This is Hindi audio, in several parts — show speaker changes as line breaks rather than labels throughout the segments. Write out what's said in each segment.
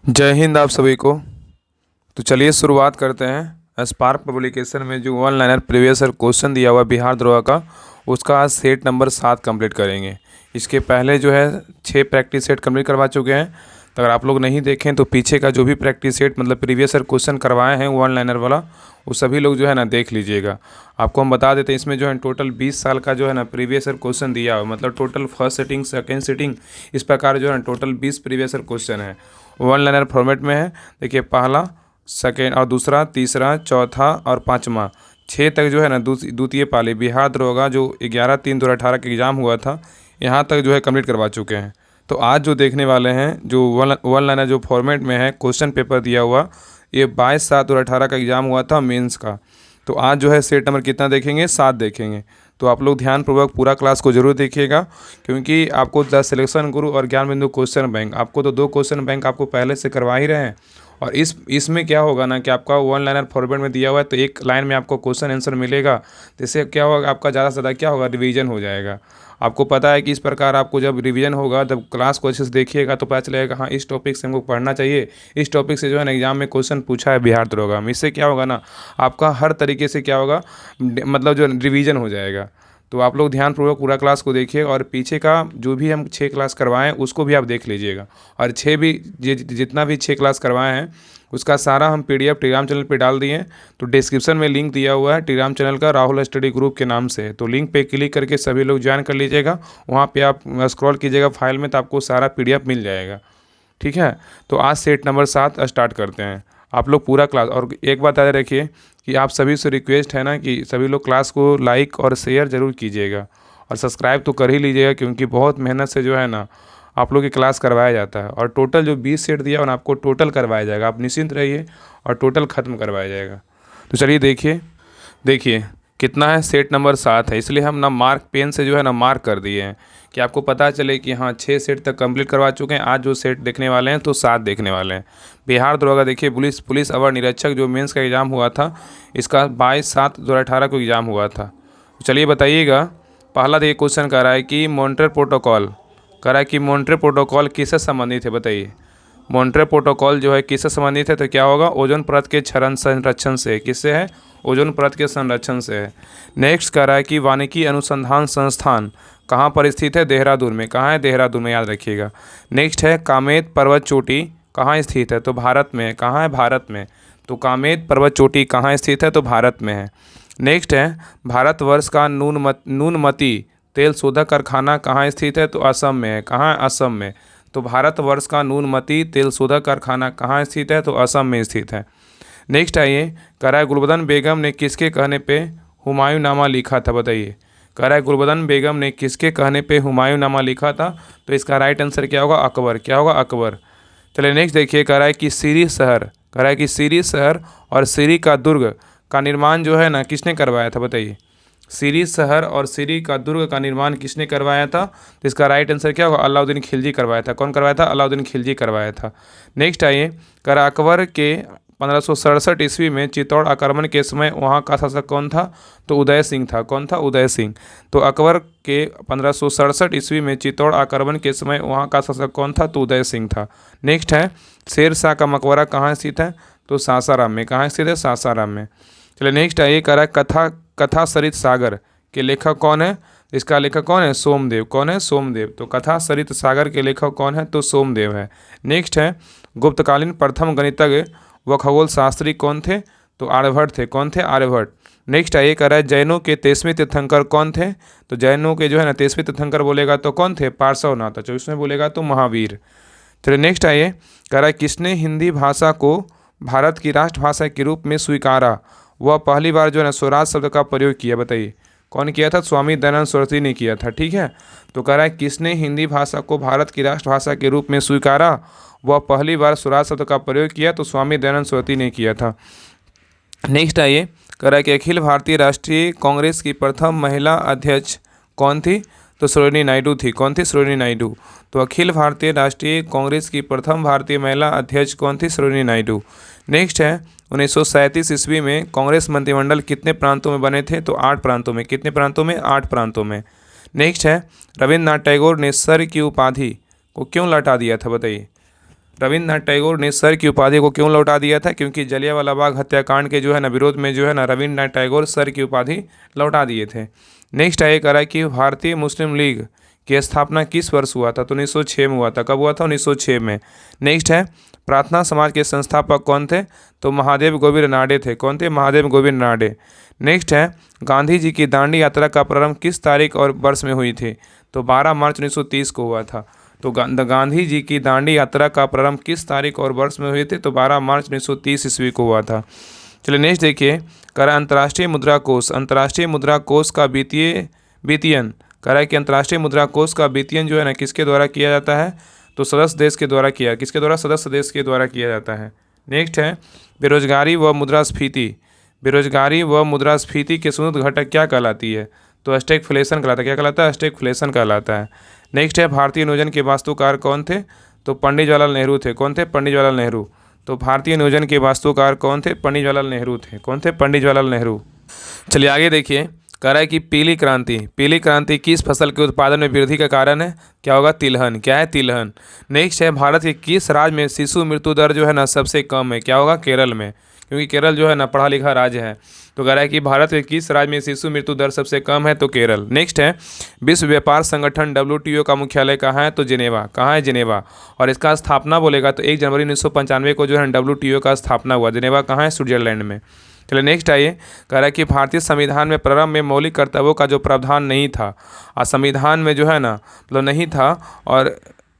जय हिंद आप सभी को। तो चलिए शुरुआत करते हैं। स्पार्क पब्लिकेशन में जो one liner previous year question दिया हुआ बिहार द्रोह का, उसका आज सेट नंबर 7 कंप्लीट करेंगे। इसके पहले जो है 6 प्रैक्टिस सेट कंप्लीट करवा चुके हैं। तो अगर आप लोग नहीं देखें तो पीछे का जो भी प्रैक्टिस सेट मतलब प्रीवियस ईयर क्वेश्चन करवाए हैं वन लाइनर वाला, वो सभी लोग जो है ना देख लीजिएगा। आपको हम बता देते हैं इसमें जो है टोटल 20 साल का जो है ना प्रीवियस ईयर क्वेश्चन दिया हुआ, मतलब total first setting second setting इस प्रकार जो है ना टोटल 20 प्रीवियस ईयर क्वेश्चन है, वन लाइनर फॉर्मेट में है। देखिए पहला, सेकेंड और दूसरा, तीसरा, चौथा और पाँचवा, 6 तक जो है ना द्वितीय पाली बिहार दरोगा जो 11/3/2018 का एग्ज़ाम हुआ था, यहाँ तक जो है कंप्लीट करवा चुके हैं। तो आज जो देखने वाले हैं जो वन लाइनर जो फॉर्मेट में है क्वेश्चन पेपर दिया हुआ, ये 22/7/2018 का एग्ज़ाम हुआ था मेंस का। तो आज जो है सेट नंबर कितना देखेंगे, 7 देखेंगे। तो आप लोग ध्यानपूर्वक पूरा क्लास को जरूर देखिएगा, क्योंकि आपको द सिलेक्शन गुरु और ज्ञान बिंदु क्वेश्चन बैंक, आपको तो 2 क्वेश्चन बैंक आपको पहले से करवा ही रहे हैं। और इसमें क्या होगा ना कि आपका वन लाइनर फॉर्मेट में दिया हुआ है, तो एक लाइन में आपको क्वेश्चन आंसर मिलेगा। जिससे क्या होगा, आपका ज़्यादा से ज़्यादा क्या होगा, रिवीजन हो जाएगा। आपको पता है कि इस प्रकार आपको जब रिवीजन होगा, जब क्लास को अच्छे से देखिएगा तो पता चलेगा हाँ इस टॉपिक से हमको पढ़ना चाहिए, इस टॉपिक से जो है ना एग्जाम में क्वेश्चन पूछा है बिहार दरोगा में। इससे क्या होगा ना, आपका हर तरीके से क्या होगा, मतलब जो रिवीजन हो जाएगा। तो आप लोग ध्यानपूर्वक पूरा क्लास को देखिए, और पीछे का जो भी हम 6 क्लास करवाएं उसको भी आप देख लीजिएगा। और 6 भी जितना भी 6 क्लास करवाए हैं उसका सारा हम PDF टेलीग्राम चैनल पे डाल दिए हैं। तो डिस्क्रिप्शन में लिंक दिया हुआ है टेलीग्राम चैनल का, राहुल स्टडी ग्रुप के नाम से। तो लिंक पे क्लिक करके सभी लोग ज्वाइन कर लीजिएगा। वहाँ पे आप स्क्रॉल कीजिएगा फाइल में, तो आपको सारा PDF मिल जाएगा। ठीक है, तो आज सेट नंबर 7 स्टार्ट करते हैं। आप लोग पूरा क्लास, और एक बात याद रखिए कि आप सभी से रिक्वेस्ट है ना कि सभी लोग क्लास को लाइक और शेयर ज़रूर कीजिएगा, और सब्सक्राइब तो कर ही लीजिएगा, क्योंकि बहुत मेहनत से जो है ना आप लोग की क्लास करवाया जाता है। और टोटल जो 20 सेट दिया ना आपको टोटल करवाया जाएगा, आप निश्चिंत रहिए, और टोटल ख़त्म करवाया जाएगा। तो चलिए देखिए कितना है, सेट नंबर 7 है। इसलिए हम ना मार्क पेन से जो है ना मार्क कर दिए हैं कि आपको पता चले कि हाँ 6 सेट तक कंप्लीट करवा चुके हैं। आज जो सेट देखने वाले हैं तो 7 देखने वाले हैं। बिहार दरोगा देखिए पुलिस अवर निरीक्षक जो मेंस का एग्ज़ाम हुआ था, इसका 22/7/2018 को एग्ज़ाम हुआ था। तो चलिए बताइएगा, पहला देखिए क्वेश्चन कर रहा है कि मॉन्ट्रियल प्रोटोकॉल किससे संबंधित है, बताइए। मॉन्ट्रियल प्रोटोकॉल जो है किससे संबंधित है, तो क्या होगा, ओजोन परत के क्षरण संरक्षण से। किससे है, ओजोन परत के संरक्षण से है। नेक्स्ट कह रहा है कि वानिकी अनुसंधान संस्थान कहाँ पर स्थित है, देहरादून में। कहाँ है, देहरादून में, याद रखिएगा। नेक्स्ट है कामेत पर्वत चोटी कहाँ स्थित है, तो भारत में। कहाँ है, भारत में। तो कामेत पर्वत चोटी कहाँ स्थित है, तो भारत में है। नेक्स्ट है भारतवर्ष का नूनमती तेल शोधक कारखाना कहाँ स्थित है, तो असम में है। कहाँ है, असम में। तो भारतवर्ष का नूनमती तेल शोधक कारखाना कहाँ स्थित है, तो असम में स्थित है। नेक्स्ट आइए, कह रहा है गुलबदन बेगम ने किसके कहने पे हुमायूंनामा लिखा था, बताइए। कह रहा है गुलबदन बेगम ने किसके कहने पे हुमायूंनामा लिखा था, तो इसका राइट आंसर क्या होगा, अकबर। क्या होगा, अकबर। चलिए नेक्स्ट देखिए, कह रहा है कि सीरी शहर और सीरी का दुर्ग का निर्माण जो है ना किसने करवाया था, बताइए। सीरी शहर और सीरी का दुर्ग का निर्माण किसने करवाया था, तो इसका राइट आंसर क्या होगा, अलाउद्दीन खिलजी करवाया था। कौन करवाया था, अलाउद्दीन खिलजी करवाया था। नेक्स्ट आइए, कह रहा अकबर के 1567 ईस्वी में चित्तौड़ आक्रमण के समय वहाँ का शासक कौन था, तो उदय सिंह था। कौन था, उदय सिंह। तो अकबर के 1567 ईस्वी में चित्तौड़ आक्रमण के समय वहाँ का शासक कौन था, तो उदय सिंह था। नेक्स्ट है शेर शाह का मकबरा कहाँ स्थित है, तो सासाराम में। कहाँ स्थित है, सासाराम में। चलिए नेक्स्ट आइए, कह रहा है कथा सरित सागर के लेखक कौन है, इसका लेखक कौन है, सोमदेव। कौन है, सोमदेव। तो कथा सरित सागर के लेखक कौन है, तो सोमदेव है। नेक्स्ट है गुप्तकालीन प्रथम गणितज्ञ व खगोल शास्त्री कौन थे, तो आर्यभट्ट थे। कौन थे, आर्यभट्ट। नेक्स्ट आइए, कह रहा है जैनों के 23वें तीर्थंकर कौन थे, तो जैनों के जो है ना 23वें तीर्थंकर बोलेगा तो कौन थे, पार्श्वनाथ। 24वें बोलेगा तो महावीर। चलिए नेक्स्ट आइए, कह रहा है किसने हिंदी भाषा को भारत की राष्ट्रभाषा के रूप में स्वीकारा, वह पहली बार जो है ना स्वराज शब्द का प्रयोग किया, बताइए। कौन किया था, स्वामी दयानंद सरस्वती ने किया था। ठीक है, तो कह रहा है किसने हिंदी भाषा को भारत की राष्ट्रभाषा के रूप में स्वीकारा, वह पहली बार स्वराज शब्द का प्रयोग किया, तो स्वामी दयानंद सरस्वती ने किया था। नेक्स्ट आइए, कह रहा है कि अखिल भारतीय राष्ट्रीय कांग्रेस की प्रथम महिला अध्यक्ष कौन थी, तो सरोजिनी नायडू थी। कौन थी, सरोजिनी नायडू। तो अखिल भारतीय राष्ट्रीय कांग्रेस की प्रथम भारतीय महिला अध्यक्ष कौन थी, सरोजिनी नायडू। नेक्स्ट है 1937 ईस्वी में कांग्रेस मंत्रिमंडल कितने प्रांतों में बने थे, तो 8 प्रांतों में। कितने प्रांतों में, 8 प्रांतों में। नेक्स्ट है रविन्द्रनाथ टैगोर ने सर की उपाधि को क्यों लौटा दिया था, बताइए। रविन्द्रनाथ टैगोर ने सर की उपाधि को क्यों लौटा दिया था? क्योंकि जलियांवाला बाग हत्याकांड के जो है ना विरोध में जो है ना रविन्द्रनाथ टैगोर सर की उपाधि लौटा दिए थे। नेक्स्ट है, कह रहा है कि भारतीय मुस्लिम लीग की स्थापना किस वर्ष हुआ था? तो 1906 में हुआ था। कब हुआ था? 1906 में। नेक्स्ट है, प्रार्थना समाज के संस्थापक कौन थे? तो महादेव गोविंद रानडे थे। कौन थे? महादेव गोविंद रानडे। नेक्स्ट है, गांधी जी की दांडी यात्रा का प्रारंभ किस तारीख और वर्ष में हुई थी? तो 12 मार्च 1930 को हुआ था। तो गांधी जी की दांडी यात्रा का प्रारंभ किस तारीख और वर्ष में हुए थे? तो 12 मार्च 1930 ईस्वी को हुआ था। चलिए नेक्स्ट देखिए, कह रहा है अंतर्राष्ट्रीय मुद्रा कोष। अंतर्राष्ट्रीय मुद्रा कोष का वित्तीयन कह रहा है कि अंतर्राष्ट्रीय मुद्रा कोष का वित्तीयन जो है ना किसके द्वारा किया जाता है? तो सदस्य देश के द्वारा किया। किसके द्वारा? सदस्य देश के द्वारा किया जाता है। नेक्स्ट है, बेरोजगारी व मुद्रास्फीति। बेरोजगारी व मुद्रास्फीति के संयुक्त घटक क्या कहलाती है? तो स्टैगफ्लेशन कहलाता है। क्या कहलाता है? स्टैगफ्लेशन कहलाता है। नेक्स्ट है, भारतीय नियोजन के वास्तुकार कौन थे? तो पंडित जवाहरलाल नेहरू थे। कौन थे? पंडित जवाहरलाल नेहरू। तो भारतीय नियोजन के वास्तुकार कौन थे? पंडित जवाहरलाल नेहरू थे। कौन थे? पंडित जवाहरलाल नेहरू। चलिए आगे देखिए, कह रहा है कि पीली क्रांति। पीली क्रांति किस फसल के उत्पादन में वृद्धि का कारण है? क्या होगा? तिलहन। क्या है? तिलहन। नेक्स्ट है, भारत के किस राज्य में शिशु मृत्यु दर जो है ना सबसे कम है? क्या होगा? केरल में, क्योंकि केरल जो है ना पढ़ा लिखा राज्य है। तो कह रहा है कि भारत के किस राज्य में शिशु मृत्यु दर सबसे कम है? तो केरल। नेक्स्ट है, विश्व व्यापार संगठन WTO का मुख्यालय कहाँ है? तो जिनेवा। कहाँ है? जिनेवा। और इसका स्थापना बोलेगा तो 1 जनवरी 1995 को जो है WTO का स्थापना हुआ। जिनेवा कहाँ है? स्विट्जरलैंड में। चलिए नेक्स्ट आइए, कह रहा है कि भारतीय संविधान में प्रारंभ में मौलिक कर्तव्यों का जो प्रावधान नहीं था, और संविधान में जो है ना मतलब नहीं था, और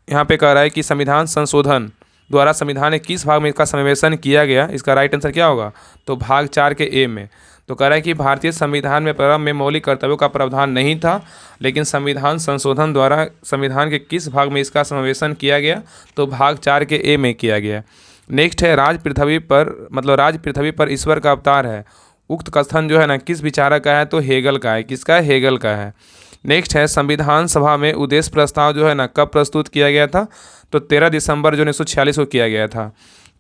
यहाँ पे कह रहा है कि संविधान संशोधन द्वारा संविधान के किस भाग में इसका समावेशन किया गया? इसका राइट आंसर क्या होगा? तो भाग 4 के ए में। तो कह रहा है कि भारतीय संविधान में प्रारंभ में मौलिक कर्तव्यों का प्रावधान नहीं था, लेकिन संविधान संशोधन द्वारा संविधान के किस भाग में इसका समावेशन किया गया? तो भाग 4 के ए में किया गया। नेक्स्ट है, राज पृथ्वी पर ईश्वर का अवतार है। उक्त कथन जो है ना किस विचारक का है? तो हेगल का है। किसका है? हेगल का है। नेक्स्ट है, संविधान सभा में उद्देश्य प्रस्ताव जो है ना कब प्रस्तुत किया गया था? तो 13 दिसंबर जो 1946 को किया गया था।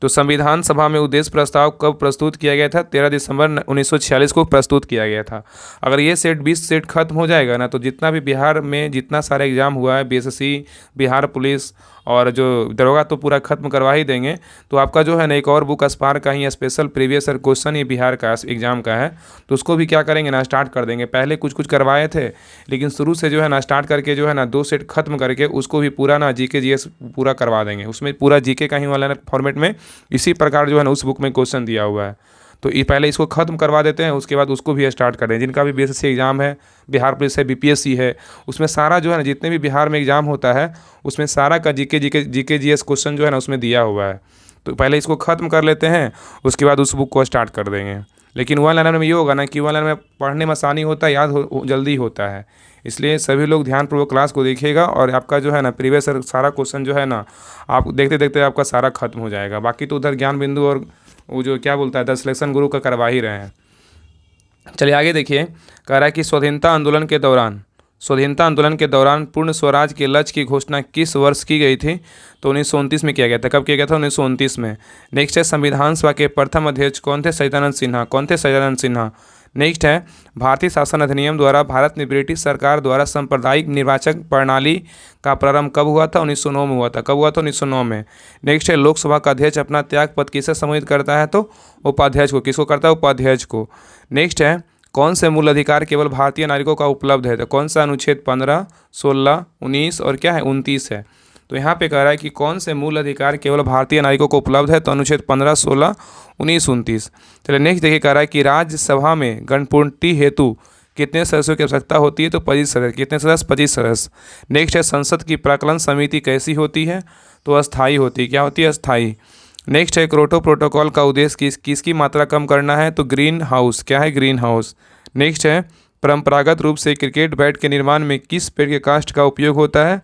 तो संविधान सभा में उद्देश्य प्रस्ताव कब प्रस्तुत किया गया था? 13 दिसंबर 1946 को प्रस्तुत किया गया था। अगर ये सेट 20 सेट खत्म हो जाएगा ना, तो जितना भी बिहार में जितना सारा एग्जाम हुआ है, BSSC, बिहार पुलिस और जो दरोगा, तो पूरा खत्म करवा ही देंगे। तो आपका जो है ना एक और बुक स्पार्क का ही स्पेशल प्रीवियस ईयर क्वेश्चन ये बिहार का एग्जाम का है, तो उसको भी क्या करेंगे ना स्टार्ट कर देंगे। पहले कुछ कुछ करवाए थे, लेकिन शुरू से जो है ना स्टार्ट करके जो है ना 2 सेट खत्म करके उसको भी पूरा ना GK GS पूरा करवा देंगे। उसमें पूरा GK का ही वाला फॉर्मेट में इसी प्रकार जो है ना उस बुक में क्वेश्चन दिया हुआ है। तो ये पहले इसको खत्म करवा देते हैं, उसके बाद उसको भी स्टार्ट करें। जिनका भी BSSC एग्जाम है, बिहार पुलिस है, BPSC है, उसमें सारा जो है ना जितने भी बिहार में एग्जाम होता है उसमें सारा का GK GS क्वेश्चन जो है ना उसमें दिया हुआ है। तो पहले इसको ख़त्म कर लेते हैं, उसके बाद उस बुक को स्टार्ट कर देंगे। लेकिन वन लाइनर में ये होगा ना कि वन लाइनर में पढ़ने में आसानी होता है, जल्दी होता है। इसलिए सभी लोग ध्यानपूर्वक क्लास को देखिएगा, और आपका जो है ना प्रीवियस सारा क्वेश्चन जो है ना आप देखते देखते आपका सारा खत्म हो जाएगा। बाकी तो उधर ज्ञान बिंदु और वो जो क्या बोलता है 10 सिलेक्शन गुरु का करवा ही रहे हैं। चलिए आगे देखिए, कह रहा है कि स्वाधीनता आंदोलन के दौरान पूर्ण स्वराज के लक्ष्य की घोषणा किस वर्ष की गई थी? तो 1929 में किया गया था। कब किया गया था? 1929 में। नेक्स्ट है, संविधान सभा के प्रथम अध्यक्ष कौन थे? सच्चिदानंद सिन्हा। कौन थे? सच्चिदानंद सिन्हा। नेक्स्ट है, भारतीय शासन अधिनियम द्वारा भारत में ब्रिटिश सरकार द्वारा सांप्रदायिक निर्वाचन प्रणाली का प्रारंभ कब हुआ था? 1909 में हुआ था। कब हुआ था? 1909 में। नेक्स्ट है, लोकसभा का अध्यक्ष अपना त्यागपत्र किसे संबोधित करता है? तो उपाध्यक्ष को। किसको करता है? उपाध्यक्ष को। नेक्स्ट है, कौन से मूल अधिकार केवल भारतीय नागरिकों का उपलब्ध है? तो कौन सा? अनुच्छेद 15, 16, 19 और क्या है? 29 है। तो यहाँ पे कह रहा है कि कौन से मूल अधिकार केवल भारतीय नागरिकों को उपलब्ध है? तो अनुच्छेद 15, 16, 19, 29। चलिए नेक्स्ट देखिए, कह रहा है कि राज्यसभा में गणपूर्ति हेतु कितने सदस्यों की आवश्यकता होती है? तो 25 सदस्य। कितने सदस्य? 25 सदस्य। नेक्स्ट है, संसद की प्राक्कलन समिति कैसी होती है? तो अस्थायी होती है। क्या होती है? अस्थायी। नेक्स्ट है, क्योटो प्रोटोकॉल का उद्देश्य किसकी मात्रा कम करना है? तो ग्रीन हाउस। क्या है? Green house. नेक्स्ट है, परंपरागत रूप से क्रिकेट बैट के निर्माण में किस पेड़ के काष्ठ का उपयोग होता है?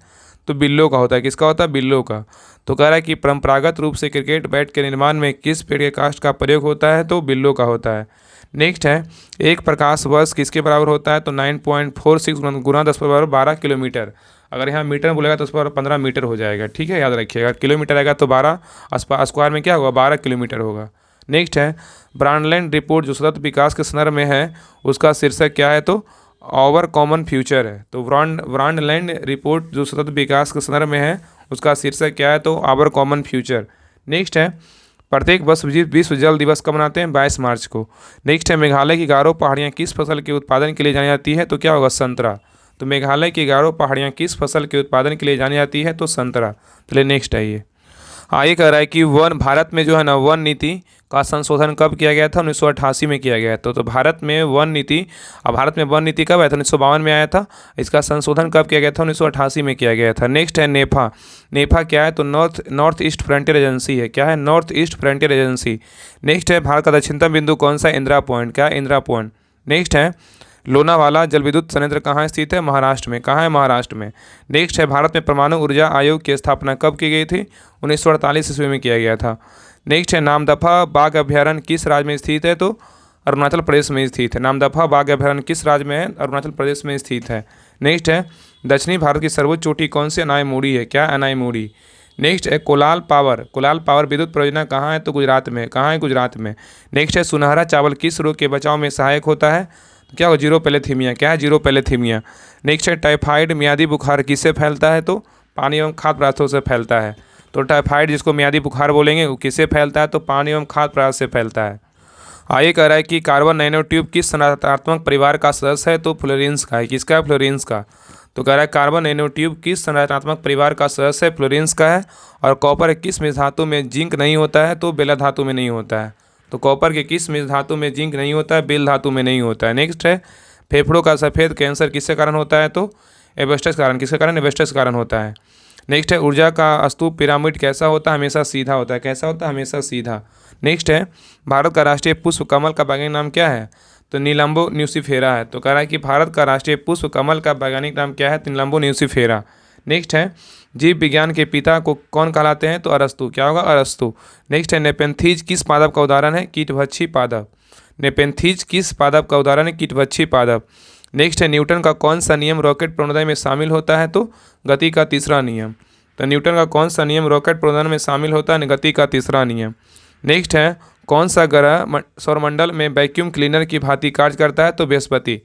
तो बिल्लो का होता है। किसका होता है? बिल्लो का। तो कह रहा है कि परंपरागत रूप से क्रिकेट बैट के निर्माण में किस पेड़ के काष्ठ का प्रयोग होता है? तो बिल्लो का होता है। नेक्स्ट है, एक प्रकाश वर्ष किसके बराबर होता है? तो 9.46 गुना 10⁻12 किलोमीटर। अगर यहाँ मीटर बोलेगा तो 10⁻15 मीटर हो जाएगा। ठीक है, याद रखिएगा। किलोमीटर आएगा तो 12 स्क्वायर में क्या होगा? 12 किलोमीटर होगा। नेक्स्ट है, ब्रांडलैंड रिपोर्ट जो सतत विकास के संदर्भ में है उसका शीर्षक क्या है? तो आवर कॉमन फ्यूचर है। तो ब्रांडलैंड रिपोर्ट जो सतत विकास के संदर्भ में है उसका शीर्षक क्या है, तो आवर कॉमन फ्यूचर। नेक्स्ट है प्रत्येक वर्ष विश्व जल दिवस कब मनाते हैं, 22 मार्च को। नेक्स्ट है मेघालय की गारो पहाड़ियाँ किस फसल के उत्पादन के लिए जानी जाती है, तो क्या होगा, संतरा। तो मेघालय की गारो पहाड़ियाँ किस फसल के उत्पादन के लिए जानी जाती है, तो संतरा। चलिए नेक्स्ट है ये। ये कह रहा है कि वन भारत में जो है ना वन नीति का संशोधन कब किया गया था, 1988 में किया गया था। तो भारत में वन नीति, अब भारत में वन नीति कब आया था, 1952 में आया था। इसका संशोधन कब किया गया था, 1988 में किया गया था। नेक्स्ट है नेफा। नेफा क्या है, तो नॉर्थ ईस्ट फ्रंटियर एजेंसी है। क्या है, north east frontier agency. Next है भारत का दक्षिणतम बिंदु कौन सा, इंदिरा पॉइंट। क्या है, इंदिरा पॉइंट। नेक्स्ट है लोनावाला जल विद्युत संयंत्र कहाँ स्थित है, महाराष्ट्र में। कहाँ है, महाराष्ट्र में। नेक्स्ट है भारत में परमाणु ऊर्जा आयोग की स्थापना कब की गई थी, 1948 ईस्वी में किया गया था। नेक्स्ट है नामदफा बाघ अभ्यारण्य किस राज्य में स्थित है, तो अरुणाचल प्रदेश में स्थित है। नामदफा बाघ अभ्यारण्य किस राज्य में है, अरुणाचल प्रदेश में स्थित है। नेक्स्ट है दक्षिणी भारत की सर्वोच्च चोटी कौन सी, अनाईमुड़ी है। क्या, अनाईमुड़ी। नेक्स्ट है कोलाल पावर विद्युत परियोजना कहाँ है, तो गुजरात में। कहाँ है, गुजरात में। नेक्स्ट है सुनहरा चावल किस रोग के बचाव में सहायक होता है, तो क्या हो, जीरोपैलेथीमिया। क्या है, जीरोपैलेथीमिया। नेक्स्ट है टाइफाइड मियादी बुखार किससे फैलता है, तो पानी एवं खाद्य पदार्थों से फैलता है। तो टाइफाइड जिसको मियादी बुखार बोलेंगे वो किससे फैलता है, तो पानी एवं खाद्य पदार्थ से फैलता है। आइए कह रहा है कि कार्बन नैनो ट्यूब किस संरचनात्मक परिवार का सदस्य है, तो फ्लोरीन्स का है। किसका है, फ्लोरीन्स का। तो कह रहा है कार्बन नैनो ट्यूब किस संरचनात्मक परिवार का सदस्य है, फ्लोरीन्स का है। और कॉपर किस मिश्र धातु में जिंक नहीं होता है, तो बेला धातु में नहीं होता है। तो कॉपर के किस मिश्र धातु में जिंक नहीं होता है, बेल धातु में नहीं होता है। नेक्स्ट है फेफड़ों का सफ़ेद कैंसर किसके कारण होता है, तो एबेस्टस कारण। किसके कारण, एबेस्टस कारण होता है। नेक्स्ट है ऊर्जा का स्तूप पिरामिड कैसा होता है, हमेशा सीधा होता है। कैसा होता है, हमेशा सीधा। नेक्स्ट है भारत का राष्ट्रीय पुष्प कमल का वैज्ञानिक नाम क्या है, तो नीलम्बो न्यूसिफेरा है। तो कह रहा है कि भारत का राष्ट्रीय पुष्प कमल का वैज्ञानिक नाम क्या है, तो नीलम्बो न्यूसिफेरा। नेक्स्ट है जीव विज्ञान के पिता को कौन कहलाते हैं, तो अरस्तु। क्या होगा, अरस्तु। नेक्स्ट है नेपेंथीज किस पादप का उदाहरण है, कीटभक्षी पादप। नेपेंथीज किस पादप का उदाहरण है, कीटभक्षी पादप। नेक्स्ट है न्यूटन का कौन सा नियम रॉकेट प्रणोदय में शामिल होता है, तो गति का तीसरा नियम। तो न्यूटन का कौन सा नियम रॉकेट प्रणोदय में शामिल होता है, गति का तीसरा नियम। नेक्स्ट है कौन सा ग्रह सौरमंडल में वैक्यूम क्लीनर की भांति कार्य करता है, तो बृहस्पति।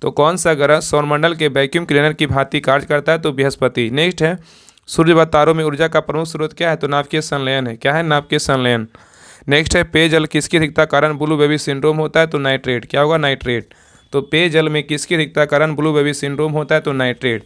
तो कौन सा ग्रह सौरमंडल के वैक्यूम क्लीनर की भांति कार्य करता है, तो बृहस्पति। नेक्स्ट है सूर्य व तारों में ऊर्जा का प्रमुख स्रोत क्या है, तो नाभिकीय संलयन है। क्या है, नाभिकीय संलयन। नेक्स्ट है पेयजल किसकी अधिकता कारण ब्लू बेबी सिंड्रोम होता है, तो नाइट्रेट। क्या होगा, नाइट्रेट। तो पेयजल में किसकी अधिकता कारण ब्लू बेबी सिंड्रोम होता है, तो नाइट्रेट।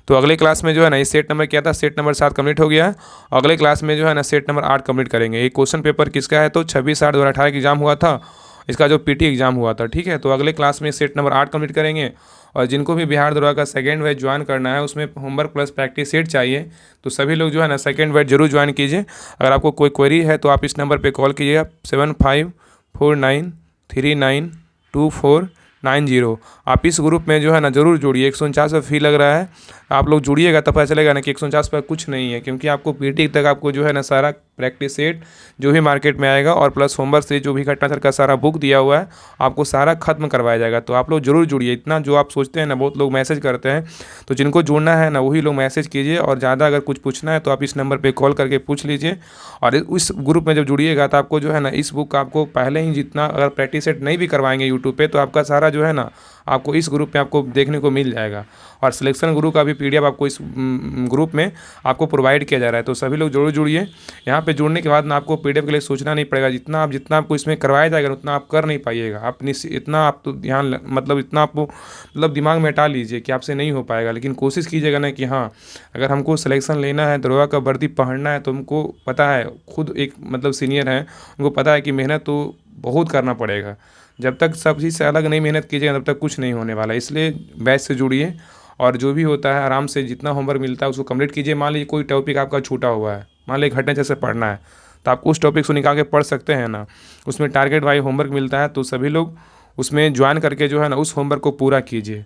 तो अगले क्लास में जो है ना, इस सेट नंबर क्या था, सेट नंबर 7 कंप्लीट हो गया है। अगले क्लास में जो है ना सेट नंबर 8 कंप्लीट करेंगे। ये क्वेश्चन पेपर किसका है, तो 26/8/2018 का एग्जाम हुआ था, इसका जो पीटी एग्जाम हुआ था। ठीक है, तो अगले क्लास में सेट नंबर 8 कंप्लीट करेंगे। और जिनको भी बिहार दरोगा का सेकेंड बैच ज्वाइन करना है, उसमें होमवर्क प्लस प्रैक्टिस सेट चाहिए, तो सभी लोग जो है ना सेकेंड बैच जरूर ज्वाइन कीजिए। अगर आपको कोई क्वेरी है तो आप इस नंबर पे कॉल कीजिएगा 7549392490। आप इस ग्रुप में जो है ना जरूर जुड़िए। 149 फी लग रहा है, आप लोग जुड़िएगा तब पता चलेगा ना कि 149 पर कुछ नहीं है, क्योंकि आपको पीटी तक आपको जो है ना सारा प्रैक्टिस सेट जो भी मार्केट में आएगा और प्लस होमवर्क से जो भी घटनाचक्र का सारा बुक दिया हुआ है आपको सारा खत्म करवाया जाएगा। तो आप लोग जरूर जुड़िए। इतना जो आप सोचते हैं ना, बहुत लोग मैसेज करते हैं, तो जिनको जुड़ना है ना वही लोग मैसेज कीजिए। और ज़्यादा अगर कुछ पूछना है तो आप इस नंबर पर कॉल करके पूछ लीजिए। और उस ग्रुप में जब जुड़िएगा तो आपको जो है ना इस बुक आपको पहले ही जितना अगर प्रैक्टिस सेट नहीं भी करवाएंगे यूट्यूब पे, तो आपका सारा जो है ना आपको इस ग्रुप में आपको देखने को मिल जाएगा। और सिलेक्शन ग्रुप का भी पीडीएफ आपको इस ग्रुप में आपको प्रोवाइड किया जा रहा है। तो सभी लोग जरूर जुड़िए। यहाँ पे जुड़ने के बाद ना आपको पीडीएफ के लिए सोचना नहीं पड़ेगा। जितना आपको इसमें करवाया जाएगा उतना आप कर नहीं पाइएगा। आप इतना आप तो ध्यान मतलब इतना आपको मतलब दिमाग में हटा लीजिए कि आपसे नहीं हो पाएगा। लेकिन कोशिश कीजिएगा ना कि हाँ, अगर हमको सिलेक्शन लेना है, दरोगा का वर्दी पहनना है, तो हमको पता है, खुद एक मतलब सीनियर है, उनको पता है कि मेहनत तो बहुत करना पड़ेगा। जब तक सब चीज़ से अलग नहीं मेहनत कीजिएगा तब तक कुछ नहीं होने वाला। इसलिए बैच से जुड़िए और जो भी होता है आराम से जितना होमवर्क मिलता है उसको कंप्लीट कीजिए। मान लीजिए कोई टॉपिक आपका छूटा हुआ है, मान लीजिए घटना जैसे पढ़ना है, तो आप उस टॉपिक को निकाल के पढ़ सकते हैं ना। उसमें टारगेट वाइज होमवर्क मिलता है, तो सभी लोग उसमें ज्वाइन करके जो है ना उस होमवर्क को पूरा कीजिए।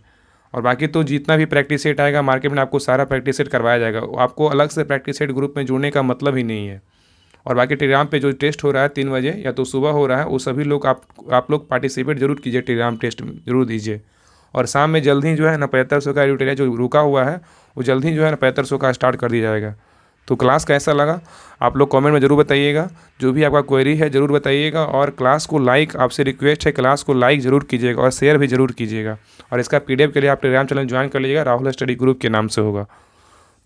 और बाकी तो जितना भी प्रैक्टिस सेट आएगा मार्केट में आपको सारा प्रैक्टिस सेट करवाया जाएगा। आपको अलग से प्रैक्टिस सेट ग्रुप में जुड़ने का मतलब ही नहीं है। और बाकी टेलीग्राम पे जो टेस्ट हो रहा है 3 बजे या तो सुबह हो रहा है, वो सभी लोग आप लोग पार्टिसिपेट जरूर कीजिए, टेलीग्राम टेस्ट जरूर दीजिए। और शाम में जल्द ही जो है ना 7500 का एडिटोरियल जो रुका हुआ है वो जल्द ही जो है ना 7500 का स्टार्ट कर दिया जाएगा। तो क्लास कैसा लगा आप लोग कमेंट में ज़रूर बताइएगा। जो भी आपका क्वेरी है ज़रूर बताइएगा। और क्लास को लाइक, आपसे रिक्वेस्ट है क्लास को लाइक ज़रूर कीजिएगा और शेयर भी ज़रूर कीजिएगा। और इसका पीडीएफ के लिए आप टेलीग्राम चैनल ज्वाइन कर लीजिएगा, राहुल स्टडी ग्रुप के नाम से होगा।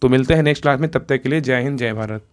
तो मिलते हैं नेक्स्ट क्लास में, तब तक के लिए जय हिंद जय भारत।